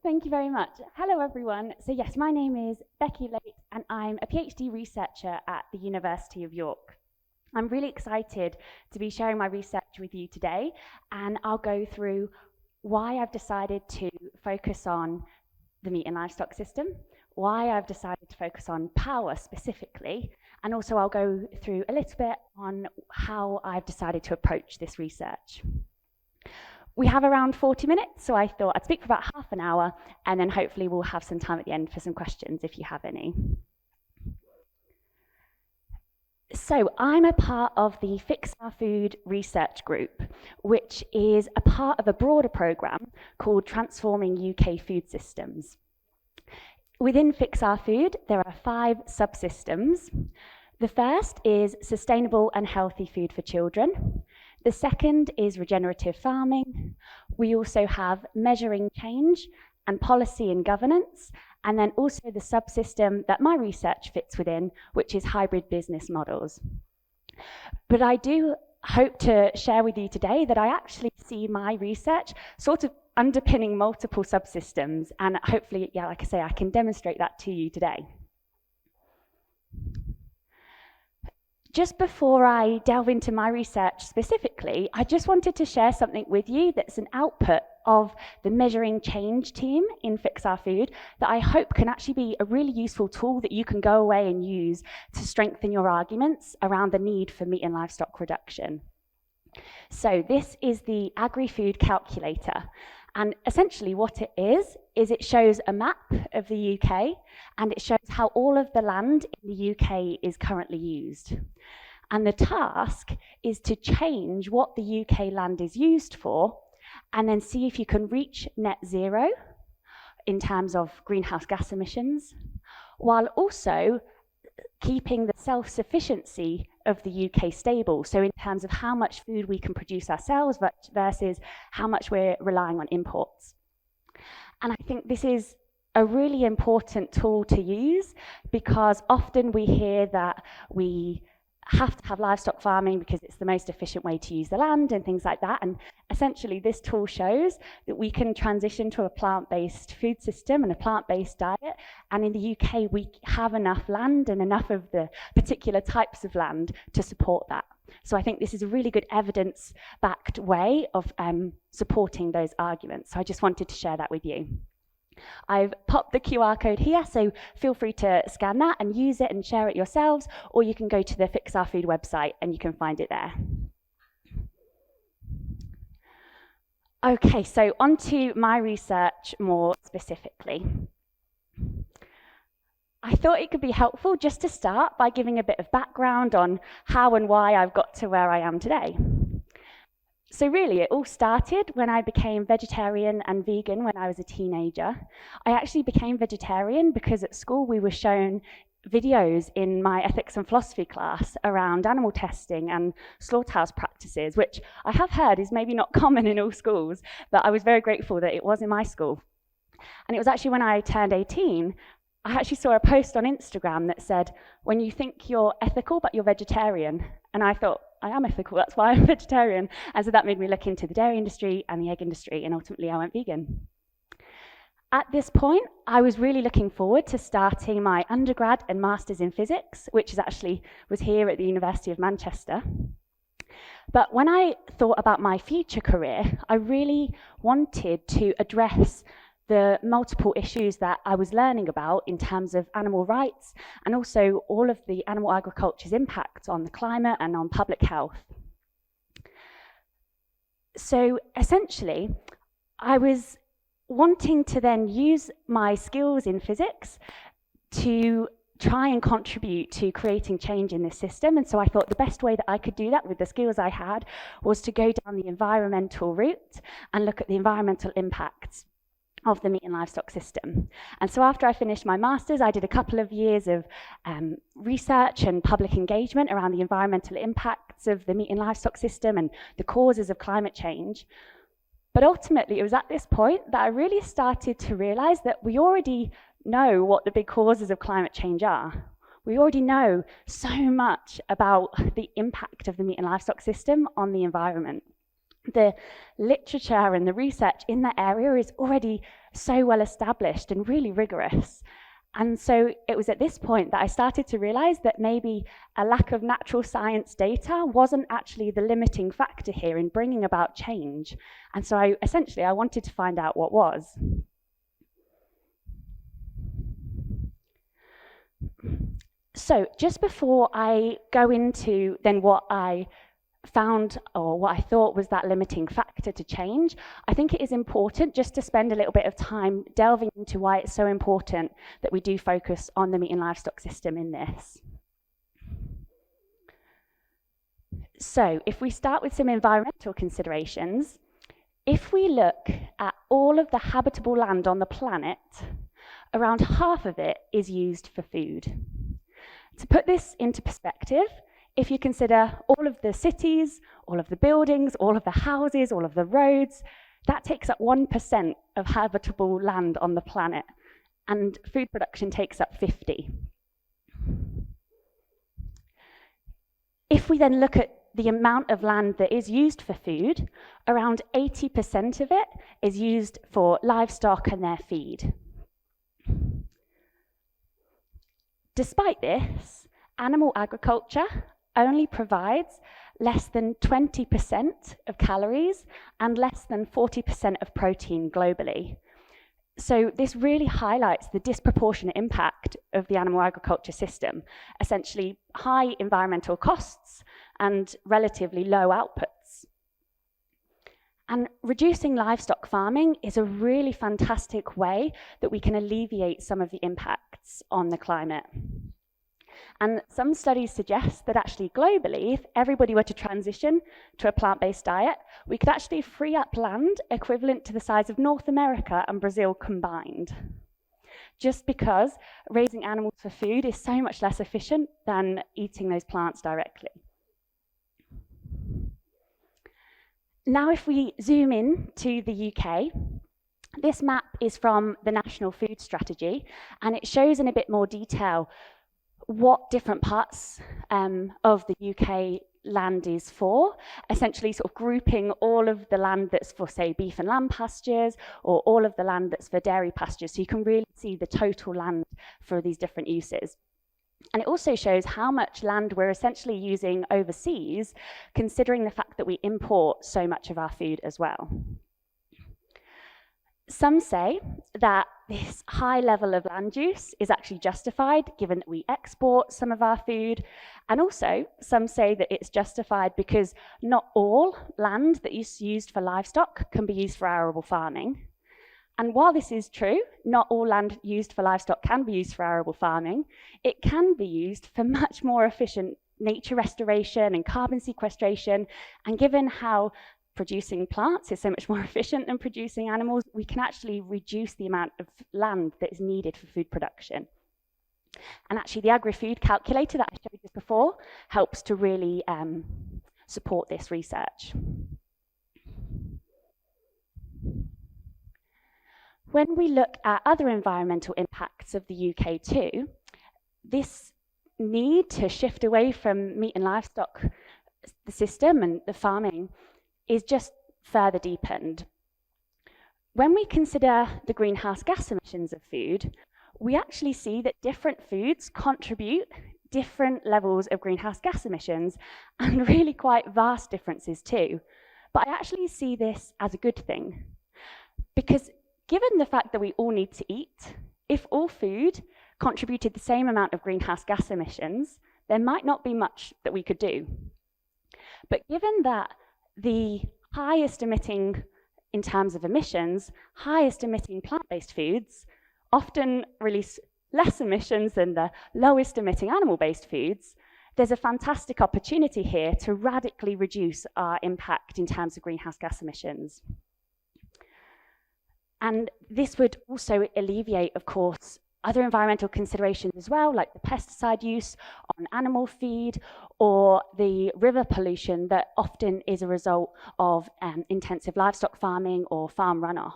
Thank you very much. Hello, everyone. So yes, my name is Becky Late, and I'm a PhD researcher at the University of York. I'm really excited to be sharing my research with you today, and I'll go through why I've decided to focus on the meat and livestock system, why I've decided to focus on power specifically, and also I'll go through a little bit on how I've decided to approach this research. We have around 40 minutes, so I thought I'd speak for about half an hour, and then hopefully we'll have some time at the end for some questions if you have any. So I'm a part of the Fix Our Food research group, which is a part of a broader programme called Transforming UK Food Systems. Within Fix Our Food, there are 5 subsystems. The first is sustainable and healthy food for children. The second is regenerative farming. We also have measuring change and policy and governance, and then also the subsystem that my research fits within, which is hybrid business models. But I do hope to share with you today that I actually see my research sort of underpinning multiple subsystems, and hopefully, like I say, I can demonstrate that to you today. Just before I delve into my research specifically, I just wanted to share something with you that's an output of the measuring change team in Fix Our Food that I hope can actually be a really useful tool that you can go away and use to strengthen your arguments around the need for meat and livestock reduction. So this is the Agri-Food Calculator. And essentially what it is it shows a map of the UK, and it shows how all of the land in the UK is currently used. And the task is to change what the UK land is used for, and then see if you can reach net zero in terms of greenhouse gas emissions, while also keeping the self-sufficiency of the UK stable. So in terms of how much food we can produce ourselves versus how much we're relying on imports. And I think this is a really important tool to use, because often we hear that we have to have livestock farming because it's the most efficient way to use the land and things like that. And essentially this tool shows that we can transition to a plant-based food system and a plant-based diet. And in the UK, we have enough land and enough of the particular types of land to support that. So I think this is a really good evidence-backed way of supporting those arguments. So I just wanted to share that with you. I've popped the QR code here, so feel free to scan that and use it and share it yourselves, or you can go to the Fix Our Food website and you can find it there. Okay, so on to my research more specifically. I thought it could be helpful just to start by giving a bit of background on how and why I've got to where I am today. So really, it all started when I became vegetarian and vegan when I was a teenager. I actually became vegetarian because at school we were shown videos in my ethics and philosophy class around animal testing and slaughterhouse practices, which I have heard is maybe not common in all schools, but I was very grateful that it was in my school. And it was actually when I turned 18, I actually saw a post on Instagram that said, when you think you're ethical but you're vegetarian. And I thought, I am ethical, that's why I'm vegetarian. And so that made me look into the dairy industry and the egg industry, and ultimately I went vegan. At this point, I was really looking forward to starting my undergrad and master's in physics, which was here at the University of Manchester. But when I thought about my future career, I really wanted to address the multiple issues that I was learning about in terms of animal rights, and also all of the animal agriculture's impact on the climate and on public health. So essentially, I was wanting to then use my skills in physics to try and contribute to creating change in this system. And so I thought the best way that I could do that with the skills I had was to go down the environmental route and look at the environmental impacts of the meat and livestock system. And so after I finished my master's, I did a couple of years of research and public engagement around the environmental impacts of the meat and livestock system and the causes of climate change. But ultimately, it was at this point that I really started to realize that we already know what the big causes of climate change are. We already know so much about the impact of the meat and livestock system on the environment. The literature and the research in that area is already so well established and really rigorous. And so it was at this point that I started to realize that maybe a lack of natural science data wasn't actually the limiting factor here in bringing about change. And so I wanted to find out what was. So just before I go into then what I found, or what I thought was that limiting factor to change, I think it is important just to spend a little bit of time delving into why it's so important that we do focus on the meat and livestock system in this. So if we start with some environmental considerations, if we look at all of the habitable land on the planet, around half of it is used for food. To put this into perspective, if you consider all of the cities, all of the buildings, all of the houses, all of the roads, that takes up 1% of habitable land on the planet, and food production takes up 50. If we then look at the amount of land that is used for food, around 80% of it is used for livestock and their feed. Despite this, animal agriculture only provides less than 20% of calories and less than 40% of protein globally. So this really highlights the disproportionate impact of the animal agriculture system, essentially high environmental costs and relatively low outputs. And reducing livestock farming is a really fantastic way that we can alleviate some of the impacts on the climate. And some studies suggest that actually globally, if everybody were to transition to a plant-based diet, we could actually free up land equivalent to the size of North America and Brazil combined. Just because raising animals for food is so much less efficient than eating those plants directly. Now if we zoom in to the UK, this map is from the National Food Strategy, and it shows in a bit more detail what different parts of the UK land is for, essentially sort of grouping all of the land that's for, say, beef and lamb pastures, or all of the land that's for dairy pastures, so you can really see the total land for these different uses. And it also shows how much land we're essentially using overseas, considering the fact that we import so much of our food as well. Some say that this high level of land use is actually justified given that we export some of our food, and also some say that it's justified because not all land that is used for livestock can be used for arable farming. And while this is true, not all land used for livestock can be used for arable farming, it can be used for much more efficient nature restoration and carbon sequestration, and given how producing plants is so much more efficient than producing animals, we can actually reduce the amount of land that is needed for food production. And actually the agri-food calculator that I showed you before helps to really support this research. When we look at other environmental impacts of the UK too, this need to shift away from meat and livestock, the system and the farming, is just further deepened. When we consider the greenhouse gas emissions of food, we actually see that different foods contribute different levels of greenhouse gas emissions, and really quite vast differences too. But I actually see this as a good thing, because given the fact that we all need to eat, if all food contributed the same amount of greenhouse gas emissions, there might not be much that we could do. But given that the highest emitting, in terms of emissions, highest emitting plant-based foods often release less emissions than the lowest emitting animal-based foods, there's a fantastic opportunity here to radically reduce our impact in terms of greenhouse gas emissions. And this would also alleviate, of course, other environmental considerations as well, like the pesticide use on animal feed or the river pollution that often is a result of intensive livestock farming or farm runoff.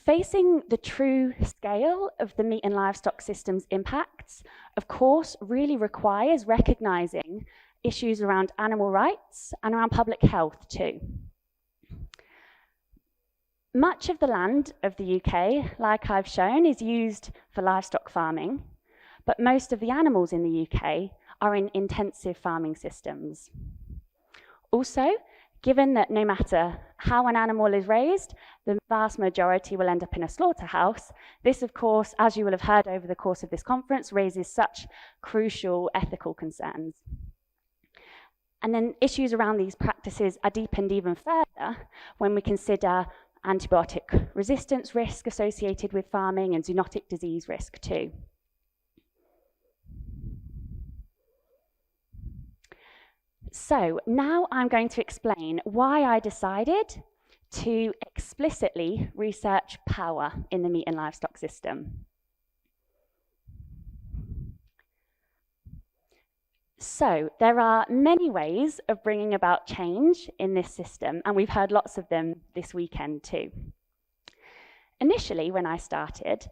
Facing the true scale of the meat and livestock system's impacts, of course, really requires recognizing issues around animal rights and around public health too. Much of the land of the UK, like I've shown, is used for livestock farming, but most of the animals in the UK are in intensive farming systems. Also, given that no matter how an animal is raised, the vast majority will end up in a slaughterhouse, this, of course, as you will have heard over the course of this conference, raises such crucial ethical concerns. And then issues around these practices are deepened even further when we consider antibiotic resistance risk associated with farming and zoonotic disease risk too. So now I'm going to explain why I decided to explicitly research power in the meat and livestock system. So there are many ways of bringing about change in this system, and we've heard lots of them this weekend too. Initially, when I started,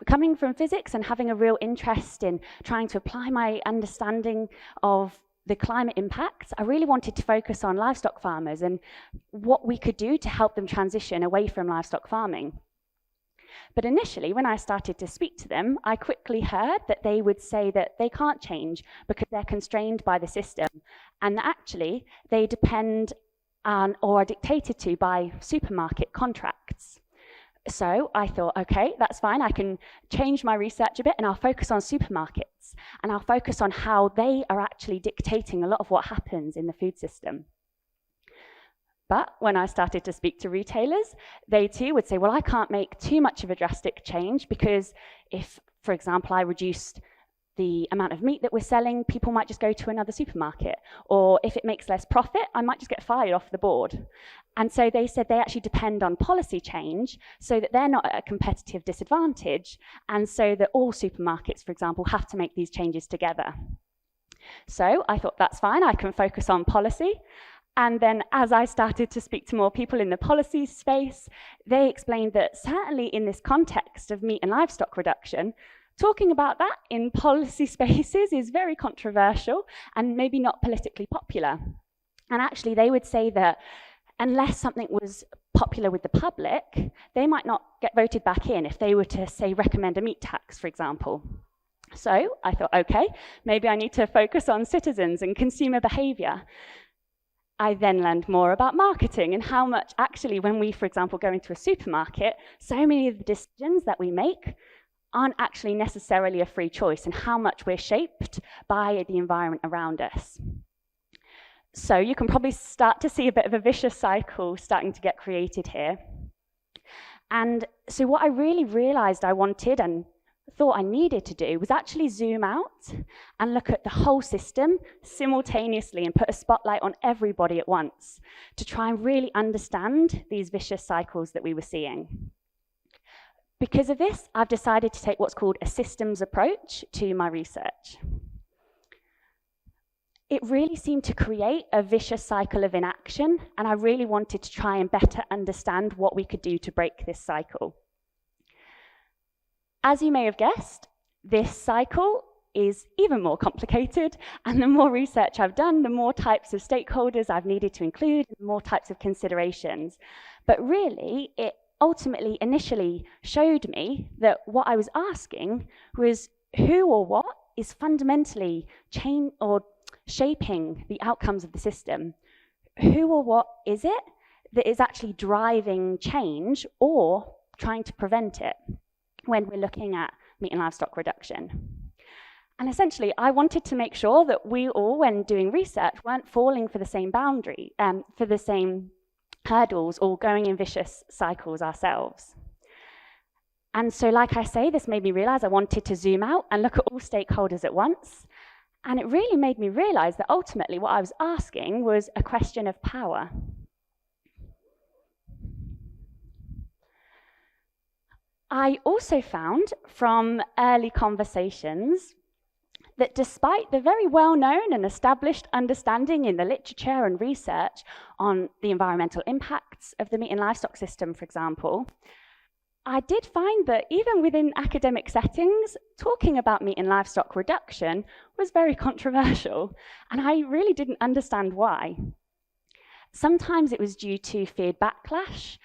coming from physics and having a real interest in trying to apply my understanding of the climate impacts, I really wanted to focus on livestock farmers and what we could do to help them transition away from livestock farming. But initially, when I started to speak to them, I quickly heard that they would say that they can't change because they're constrained by the system, and that actually they depend on or are dictated to by supermarket contracts. So I thought, okay, that's fine, I can change my research a bit and I'll focus on supermarkets and I'll focus on how they are actually dictating a lot of what happens in the food system. But when I started to speak to retailers, they too would say, well, I can't make too much of a drastic change because if, for example, I reduced the amount of meat that we're selling, people might just go to another supermarket. Or if it makes less profit, I might just get fired off the board. And so they said they actually depend on policy change so that they're not at a competitive disadvantage, and so that all supermarkets, for example, have to make these changes together. So I thought that's fine, I can focus on policy. And then as I started to speak to more people in the policy space, they explained that certainly in this context of meat and livestock reduction, talking about that in policy spaces is very controversial and maybe not politically popular. And actually they would say that unless something was popular with the public, they might not get voted back in if they were to, say, recommend a meat tax, for example. So I thought, okay, maybe I need to focus on citizens and consumer behavior. I then learned more about marketing and how much actually when we, for example, go into a supermarket, so many of the decisions that we make aren't actually necessarily a free choice and how much we're shaped by the environment around us. So you can probably start to see a bit of a vicious cycle starting to get created here. And so what I really realized I wanted and thought I needed to do was actually zoom out and look at the whole system simultaneously and put a spotlight on everybody at once to try and really understand these vicious cycles that we were seeing. Because of this, I've decided to take what's called a systems approach to my research. It really seemed to create a vicious cycle of inaction, and I really wanted to try and better understand what we could do to break this cycle. As you may have guessed, this cycle is even more complicated, and the more research I've done, the more types of stakeholders I've needed to include, the more types of considerations. But really, it ultimately initially showed me that what I was asking was who or what is fundamentally shaping the outcomes of the system. Who or what is it that is actually driving change or trying to prevent it when we're looking at meat and livestock reduction? And essentially, I wanted to make sure that we all, when doing research, weren't falling for the same boundary, for the same hurdles or going in vicious cycles ourselves. And so, like I say, this made me realize I wanted to zoom out and look at all stakeholders at once. And it really made me realize that ultimately what I was asking was a question of power. I also found from early conversations that despite the very well-known and established understanding in the literature and research on the environmental impacts of the meat and livestock system, for example, I did find that even within academic settings, talking about meat and livestock reduction was very controversial, and I really didn't understand why. Sometimes it was due to feared backlash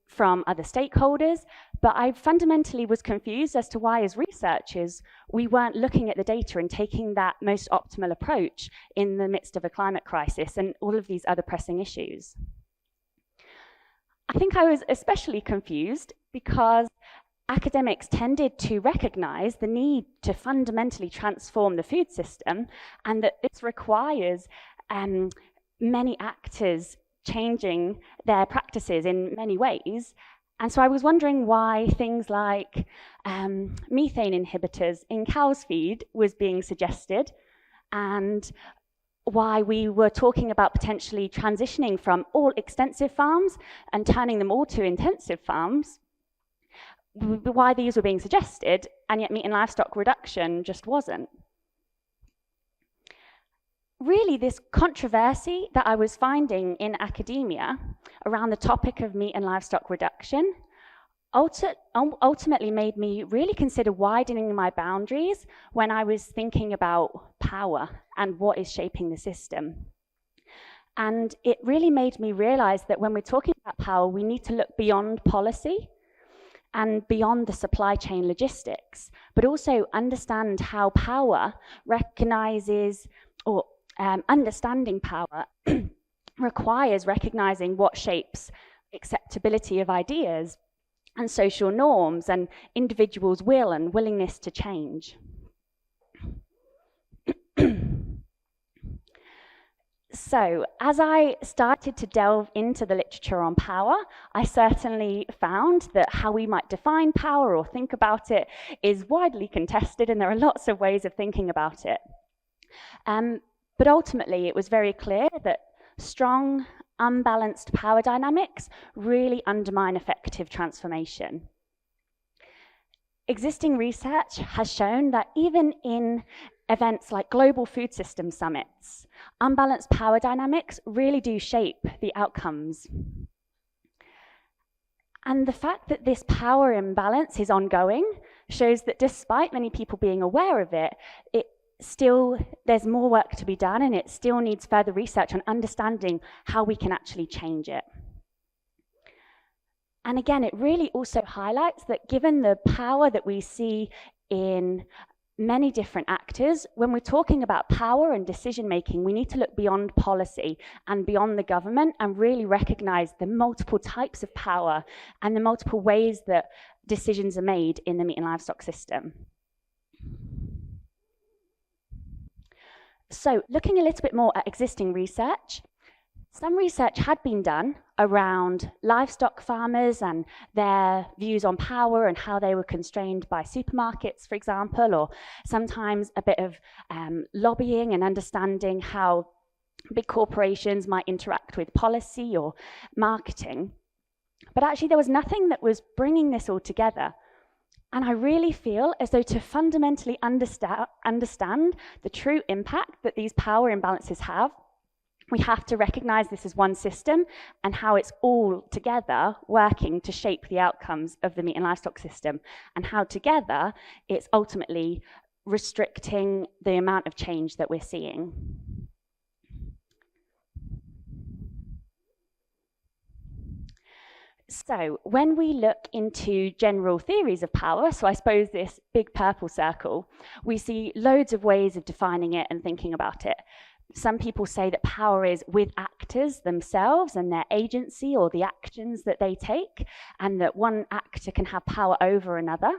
from other stakeholders, but I fundamentally was confused as to why, as researchers, we weren't looking at the data and taking that most optimal approach in the midst of a climate crisis and all of these other pressing issues. I think I was especially confused because academics tended to recognize the need to fundamentally transform the food system, and that this requires many actors changing their practices in many ways. And so I was wondering why things like methane inhibitors in cow's feed was being suggested, and why we were talking about potentially transitioning from all extensive farms and turning them all to intensive farms, why these were being suggested, and yet meat and livestock reduction just wasn't. Really, this controversy that I was finding in academia around the topic of meat and livestock reduction ultimately made me really consider widening my boundaries when I was thinking about power and what is shaping the system. And it really made me realize that when we're talking about power, we need to look beyond policy and beyond the supply chain logistics, but also understand how power recognizes, or understanding power requires recognizing what shapes acceptability of ideas and social norms and individuals' will and willingness to change. So, as I started to delve into the literature on power, I certainly found that how we might define power or think about it is widely contested, and there are lots of ways of thinking about it. But ultimately, it was very clear that strong, unbalanced power dynamics really undermine effective transformation. Existing research has shown that even in events like global food system summits, unbalanced power dynamics really do shape the outcomes. And the fact that this power imbalance is ongoing shows that despite many people being aware of it, there's more work to be done, and it still needs further research on understanding how we can actually change it. And again, it really also highlights that given the power that we see in many different actors, when we're talking about power and decision making, we need to look beyond policy and beyond the government and really recognize the multiple types of power and the multiple ways that decisions are made in the meat and livestock system. So, looking a little bit more at existing research, some research had been done around livestock farmers and their views on power and how they were constrained by supermarkets, for example, or sometimes a bit of lobbying and understanding how big corporations might interact with policy or marketing. But actually, there was nothing that was bringing this all together. And I really feel as though to fundamentally understand the true impact that these power imbalances have, we have to recognize this as one system and how it's all together working to shape the outcomes of the meat and livestock system, and how together it's ultimately restricting the amount of change that we're seeing. So when we look into general theories of power, so I suppose this big purple circle, we see loads of ways of defining it and thinking about it. Some people say that power is with actors themselves and their agency or the actions that they take, and that one actor can have power over another.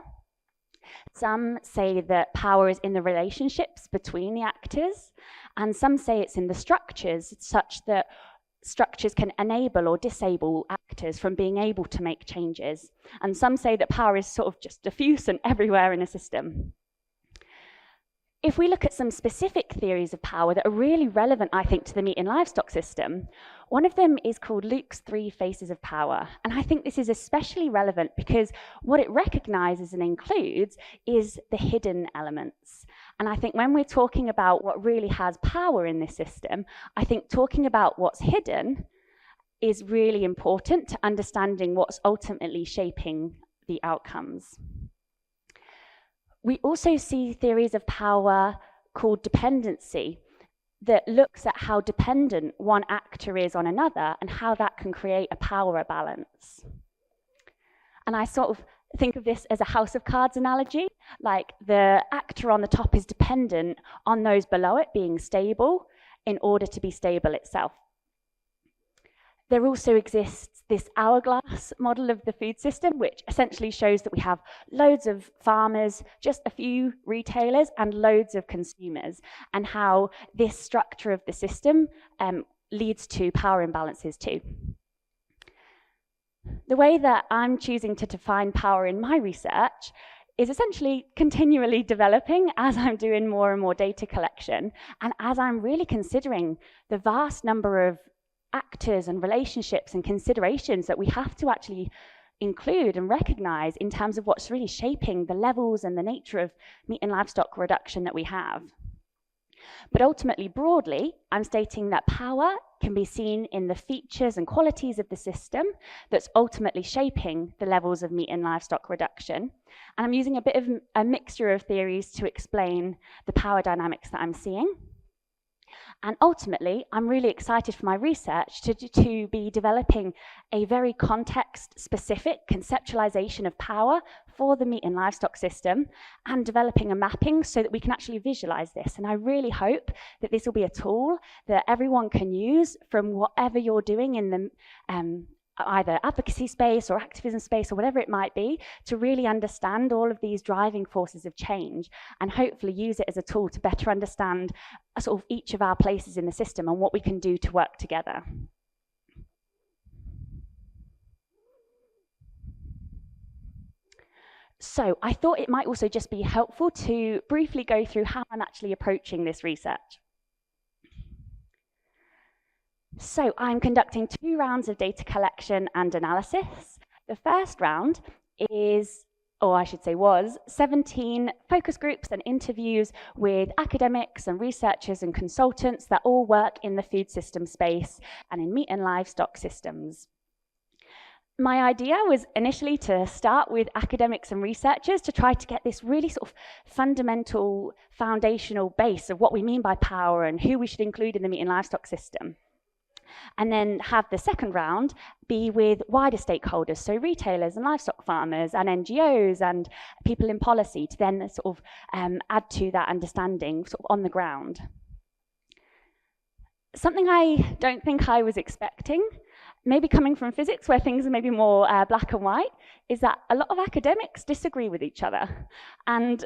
Some say that power is in the relationships between the actors, and some say it's in the structures, such that structures can enable or disable actors from being able to make changes. And some say that power is sort of just diffuse and everywhere in a system. If we look at some specific theories of power that are really relevant, I think, to the meat and livestock system, one of them is called Luke's 3 Faces of Power. And I think this is especially relevant because what it recognizes and includes is the hidden elements. And I think when we're talking about what really has power in this system, I think talking about what's hidden is really important to understanding what's ultimately shaping the outcomes. We also see theories of power called dependency that looks at how dependent one actor is on another and how that can create a power balance. And I sort of think of this as a house of cards analogy, like the actor on the top is dependent on those below it being stable in order to be stable itself. There also exists this hourglass model of the food system, which essentially shows that we have loads of farmers, just a few retailers, and loads of consumers, and how this structure of the system leads to power imbalances too. The way that I'm choosing to define power in my research is essentially continually developing as I'm doing more and more data collection, and as I'm really considering the vast number of actors and relationships and considerations that we have to actually include and recognize in terms of what's really shaping the levels and the nature of meat and livestock reduction that we have. But ultimately, broadly, I'm stating that power can be seen in the features and qualities of the system that's ultimately shaping the levels of meat and livestock reduction. And I'm using a bit of a mixture of theories to explain the power dynamics that I'm seeing. And ultimately, I'm really excited for my research to be developing a very context-specific conceptualization of power for the meat and livestock system and developing a mapping so that we can actually visualize this. And I really hope that this will be a tool that everyone can use from whatever you're doing in the either advocacy space or activism space or whatever it might be, to really understand all of these driving forces of change and hopefully use it as a tool to better understand sort of each of our places in the system and what we can do to work together. So I thought it might also just be helpful to briefly go through how I'm actually approaching this research. So I'm conducting 2 rounds of data collection and analysis. The first round is, or I should say was, 17 focus groups and interviews with academics and researchers and consultants that all work in the food system space and in meat and livestock systems. My idea was initially to start with academics and researchers to try to get this really sort of fundamental, foundational base of what we mean by power and who we should include in the meat and livestock system. And then have the second round be with wider stakeholders, so retailers and livestock farmers and NGOs and people in policy, to then sort of add to that understanding sort of on the ground. Something I don't think I was expecting, maybe coming from physics where things are maybe more black and white, is that a lot of academics disagree with each other. And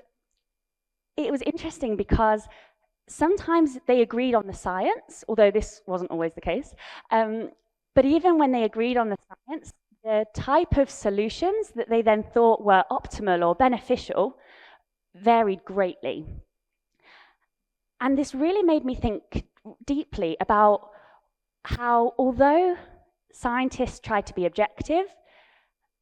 it was interesting because sometimes they agreed on the science, although this wasn't always the case. But even when they agreed on the science, the type of solutions that they then thought were optimal or beneficial varied greatly. And this really made me think deeply about how, although scientists try to be objective,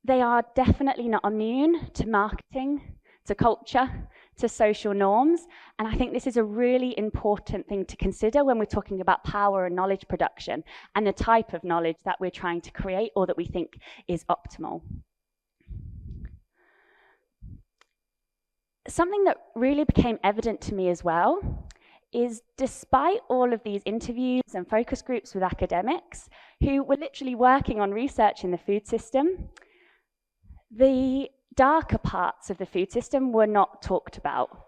they are definitely not immune to marketing, to culture, to social norms. And I think this is a really important thing to consider when we're talking about power and knowledge production and the type of knowledge that we're trying to create or that we think is optimal. Something that really became evident to me as well is, despite all of these interviews and focus groups with academics who were literally working on research in the food system, the darker parts of the food system were not talked about.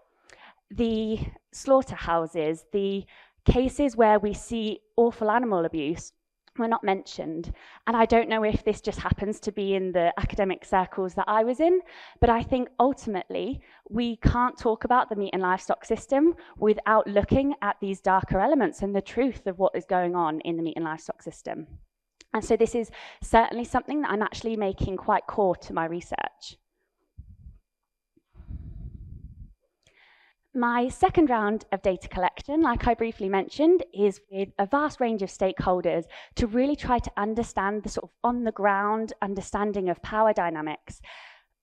The slaughterhouses, the cases where we see awful animal abuse were not mentioned. And I don't know if this just happens to be in the academic circles that I was in, but I think ultimately we can't talk about the meat and livestock system without looking at these darker elements and the truth of what is going on in the meat and livestock system. And so this is certainly something that I'm actually making quite core to my research. My second round of data collection, like I briefly mentioned, is with a vast range of stakeholders to really try to understand the sort of on-the-ground understanding of power dynamics,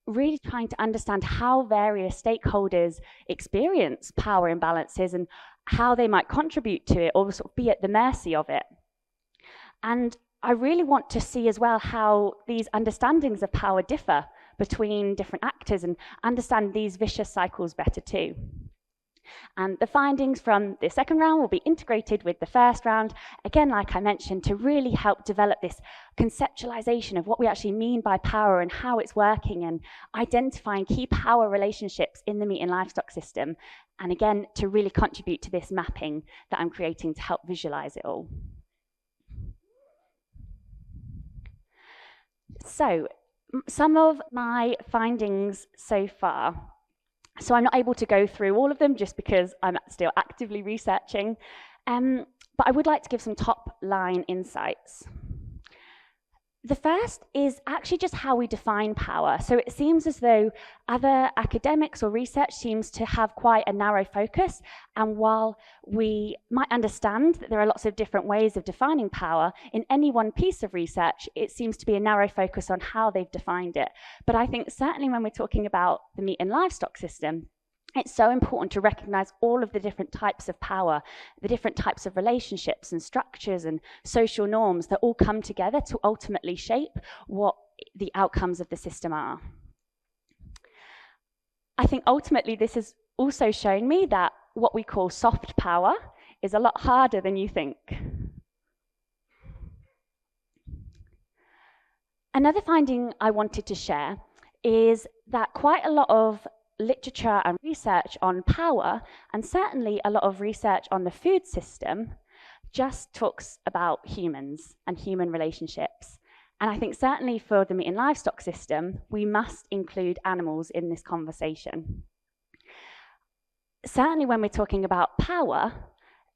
really trying to understand how various stakeholders experience power imbalances and how they might contribute to it or sort of be at the mercy of it. And I really want to see as well how these understandings of power differ between different actors and understand these vicious cycles better too. And the findings from the second round will be integrated with the first round, again, like I mentioned, to really help develop this conceptualization of what we actually mean by power and how it's working, and identifying key power relationships in the meat and livestock system, and again, to really contribute to this mapping that I'm creating to help visualize it all. So, some of my findings so far. So I'm not able to go through all of them just because I'm still actively researching, but I would like to give some top line insights. The first is actually just how we define power. So it seems as though other academics or research seems to have quite a narrow focus, and while we might understand that there are lots of different ways of defining power, in any one piece of research it seems to be a narrow focus on how they've defined it. But I think certainly when we're talking about the meat and livestock system, it's so important to recognize all of the different types of power, the different types of relationships and structures and social norms that all come together to ultimately shape what the outcomes of the system are. I think ultimately this has also shown me that what we call soft power is a lot harder than you think. Another finding I wanted to share is that quite a lot of literature and research on power, and certainly a lot of research on the food system, just talks about humans and human relationships. And I think certainly for the meat and livestock system, we must include animals in this conversation. Certainly when we're talking about power,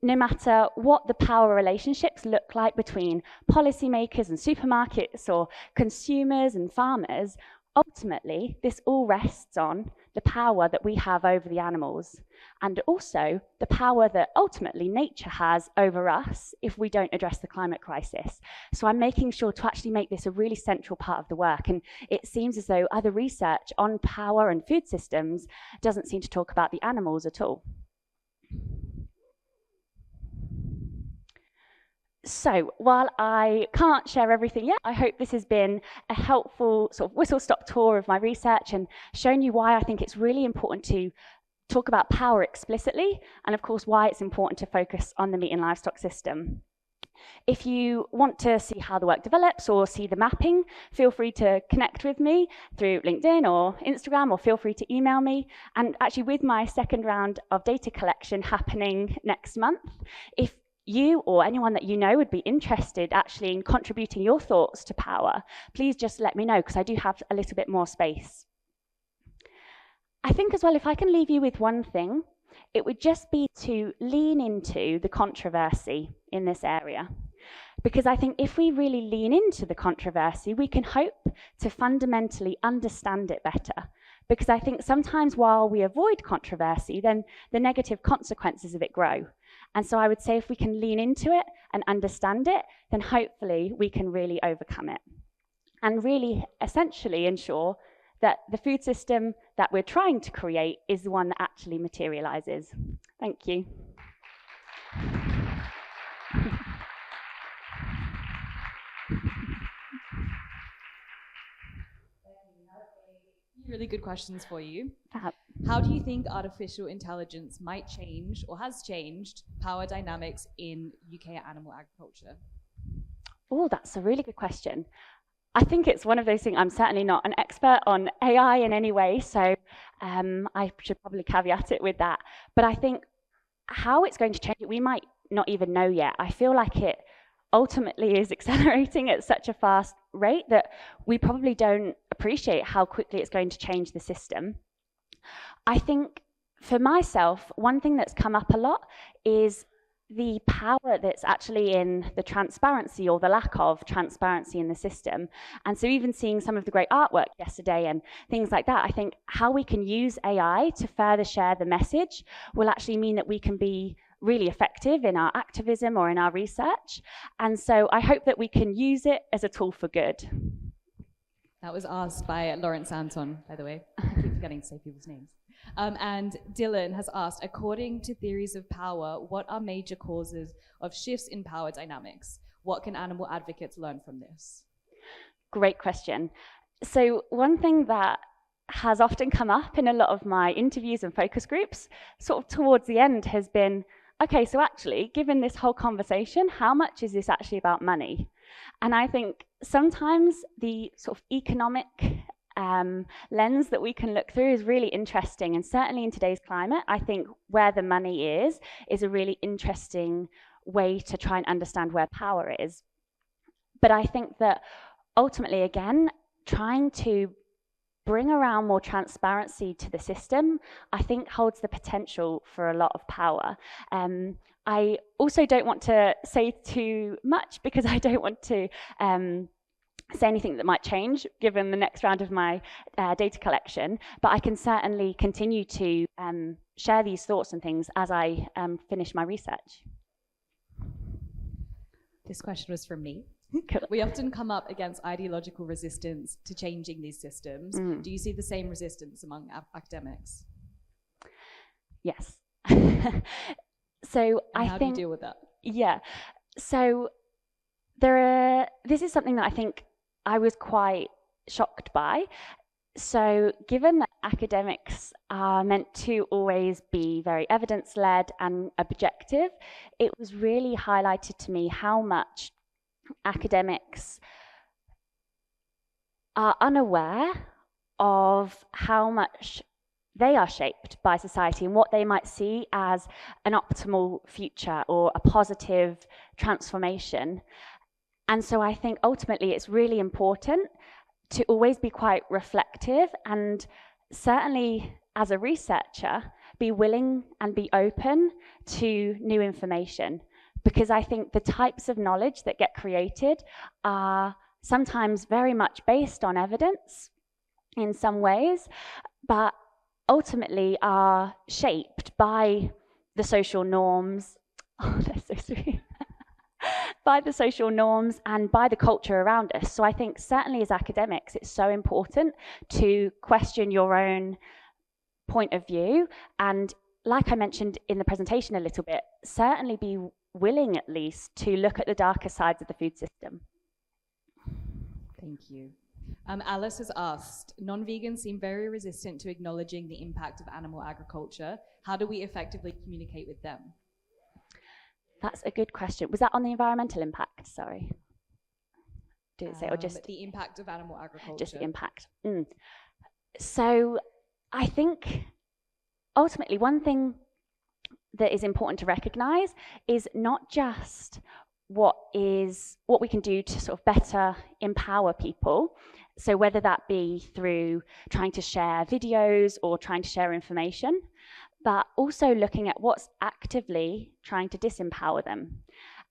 no matter what the power relationships look like between policymakers and supermarkets or consumers and farmers, ultimately, this all rests on the power that we have over the animals, and also the power that ultimately nature has over us if we don't address the climate crisis. So I'm making sure to actually make this a really central part of the work, and it seems as though other research on power and food systems doesn't seem to talk about the animals at all. So while I can't share everything yet, I hope this has been a helpful sort of whistle-stop tour of my research and shown you why I think it's really important to talk about power explicitly, and of course why it's important to focus on the meat and livestock system. If you want to see how the work develops or see the mapping, feel free to connect with me through LinkedIn or Instagram, or feel free to email me. And actually with my second round of data collection happening next month, if you or anyone that you know would be interested actually in contributing your thoughts to power, please just let me know, because I do have a little bit more space. I think as well, if I can leave you with one thing, it would just be to lean into the controversy in this area. Because I think if we really lean into the controversy, we can hope to fundamentally understand it better. Because I think sometimes while we avoid controversy, then the negative consequences of it grow. And so I would say if we can lean into it and understand it, then hopefully we can really overcome it. And really essentially ensure that the food system that we're trying to create is the one that actually materializes. Thank you. Really good questions for you. How do you think artificial intelligence might change or has changed power dynamics in UK animal agriculture? Oh, that's a really good question. I think it's one of those things, I'm certainly not an expert on AI in any way, so I should probably caveat it with that. But I think how it's going to change it, we might not even know yet. I feel like it ultimately is accelerating at such a fast rate that we probably don't appreciate how quickly it's going to change the system. I think for myself, one thing that's come up a lot is the power that's actually in the transparency or the lack of transparency in the system. And so even seeing some of the great artwork yesterday and things like that, I think how we can use AI to further share the message will actually mean that we can be really effective in our activism or in our research. And so I hope that we can use it as a tool for good. That was asked by Lawrence Anton, by the way. I keep forgetting to say people's names. And Dylan has asked, according to theories of power, what are major causes of shifts in power dynamics? What can animal advocates learn from this? Great question. So one thing that has often come up in a lot of my interviews and focus groups, sort of towards the end, has been, okay, so actually, given this whole conversation, how much is this actually about money? And I think sometimes the sort of economic lens that we can look through is really interesting. And certainly in today's climate, I think where the money is a really interesting way to try and understand where power is. But I think that ultimately, again, trying to bring around more transparency to the system, I think holds the potential for a lot of power. I also don't want to say too much because I don't want to say anything that might change given the next round of my data collection, but I can certainly continue to share these thoughts and things as I finish my research. This question was from me. Cool. We often come up against ideological resistance to changing these systems. Do you see the same resistance among academics? Yes. So and I how think, do you deal with that? Yeah. So this is something that I think I was quite shocked by. So given that academics are meant to always be very evidence-led and objective, it was really highlighted to me how much academics are unaware of how much they are shaped by society and what they might see as an optimal future or a positive transformation. And so I think ultimately it's really important to always be quite reflective and certainly as a researcher, be willing and be open to new information. Because I think the types of knowledge that get created are sometimes very much based on evidence in some ways, but ultimately are shaped by the social norms. Oh, that's so sweet. By the social norms and by the culture around us. So I think certainly as academics, it's so important to question your own point of view. And like I mentioned in the presentation a little bit, certainly be willing at least to look at the darker sides of the food system. Thank you. Alice has asked, non-vegans seem very resistant to acknowledging the impact of animal agriculture. How do we effectively communicate with them? That's a good question. Was that on the environmental impact? Sorry. Did it say, or just the impact of animal agriculture? Just the impact. So I think ultimately one thing that is important to recognize is not just what we can do to sort of better empower people. So whether that be through trying to share videos or trying to share information, but also looking at what's actively trying to disempower them.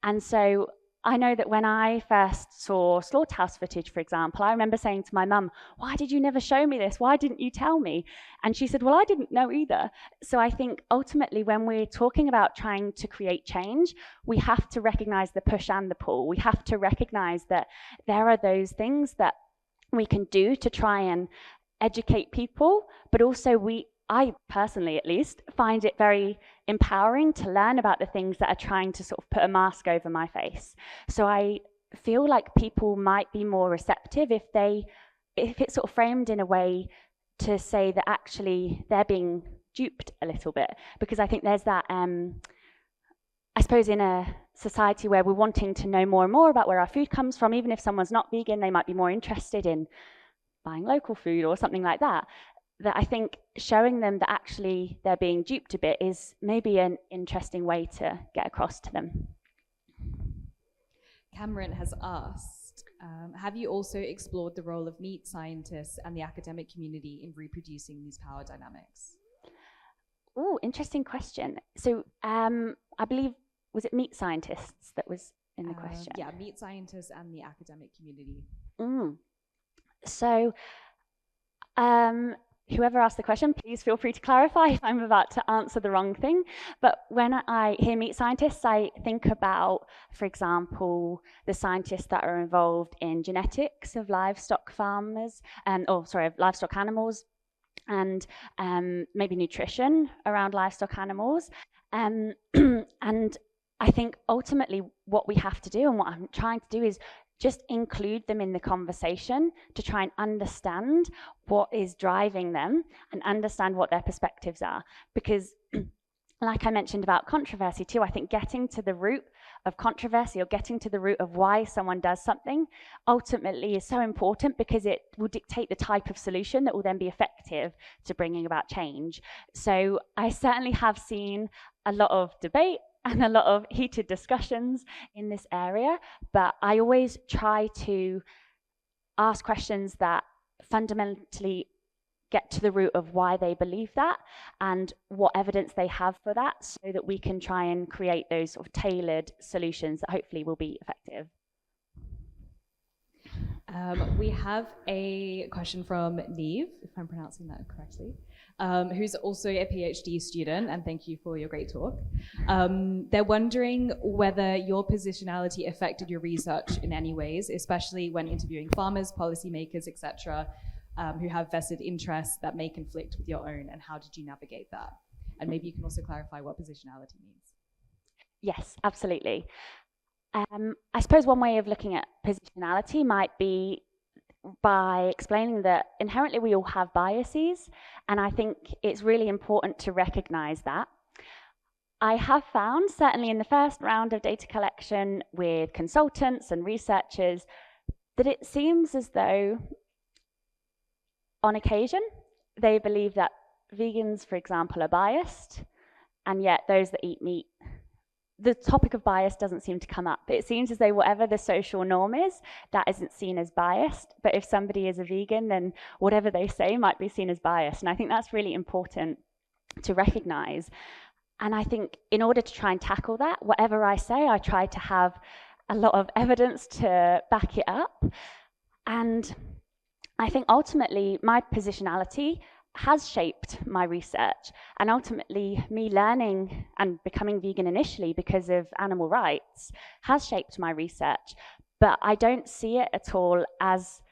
And so I know that when I first saw slaughterhouse footage, for example, I remember saying to my mum, why did you never show me this? Why didn't you tell me? And she said, well, I didn't know either. So I think ultimately when we're talking about trying to create change, we have to recognize the push and the pull. We have to recognize that there are those things that we can do to try and educate people, but also I personally, at least, find it very empowering to learn about the things that are trying to sort of put a mask over my face. So I feel like people might be more receptive if it's sort of framed in a way to say that actually they're being duped a little bit. Because I think there's that, I suppose in a society where we're wanting to know more and more about where our food comes from, even if someone's not vegan, they might be more interested in buying local food or something like that. That I think showing them that actually they're being duped a bit is maybe an interesting way to get across to them. Cameron has asked, have you also explored the role of meat scientists and the academic community in reproducing these power dynamics? Oh, interesting question. So I believe, was it meat scientists that was in the question? Yeah, meat scientists and the academic community. So whoever asked the question, please feel free to clarify if I'm about to answer the wrong thing. But when I hear meat scientists, I think about, for example, the scientists that are involved in genetics of livestock farmers, of livestock animals, and maybe nutrition around livestock animals. And I think ultimately what we have to do and what I'm trying to do is just include them in the conversation to try and understand what is driving them and understand what their perspectives are. Because like I mentioned about controversy too, I think getting to the root of controversy or getting to the root of why someone does something ultimately is so important, because it will dictate the type of solution that will then be effective to bringing about change. So I certainly have seen a lot of debate and a lot of heated discussions in this area, but I always try to ask questions that fundamentally get to the root of why they believe that and what evidence they have for that, so that we can try and create those sort of tailored solutions that hopefully will be effective. We have a question from Neve, if I'm pronouncing that correctly, who's also a PhD student, and thank you for your great talk. They're wondering whether your positionality affected your research in any ways, especially when interviewing farmers, policymakers, etc., who have vested interests that may conflict with your own, and how did you navigate that? And maybe you can also clarify what positionality means. Yes, absolutely. I suppose one way of looking at positionality might be by explaining that inherently we all have biases, and I think it's really important to recognize that. I have found, certainly in the first round of data collection with consultants and researchers, that it seems as though on occasion they believe that vegans, for example, are biased, and yet those that eat meat, the topic of bias doesn't seem to come up. It seems as though whatever the social norm is, that isn't seen as biased. But if somebody is a vegan, then whatever they say might be seen as biased. And I think that's really important to recognize. And I think in order to try and tackle that, whatever I say, I try to have a lot of evidence to back it up. And I think ultimately my positionality has shaped my research, and ultimately me learning and becoming vegan initially because of animal rights has shaped my research. But I don't see it at all as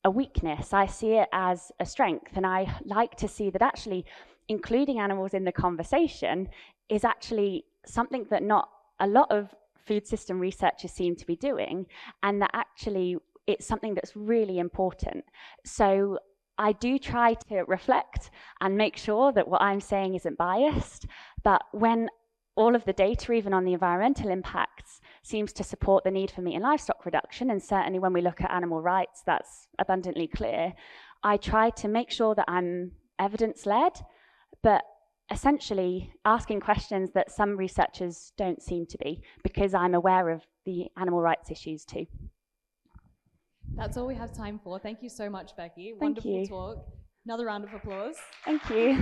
a weakness. I see it as a strength, and I like to see that actually including animals in the conversation is actually something that not a lot of food system researchers seem to be doing, and that actually it's something that's really important. So I do try to reflect and make sure that what I'm saying isn't biased, but when all of the data, even on the environmental impacts, seems to support the need for meat and livestock reduction, and certainly when we look at animal rights, that's abundantly clear, I try to make sure that I'm evidence-led, but essentially asking questions that some researchers don't seem to be, because I'm aware of the animal rights issues too. That's all we have time for. Thank you so much, Becky. Thank Wonderful you. talk. Another round of applause. Thank you.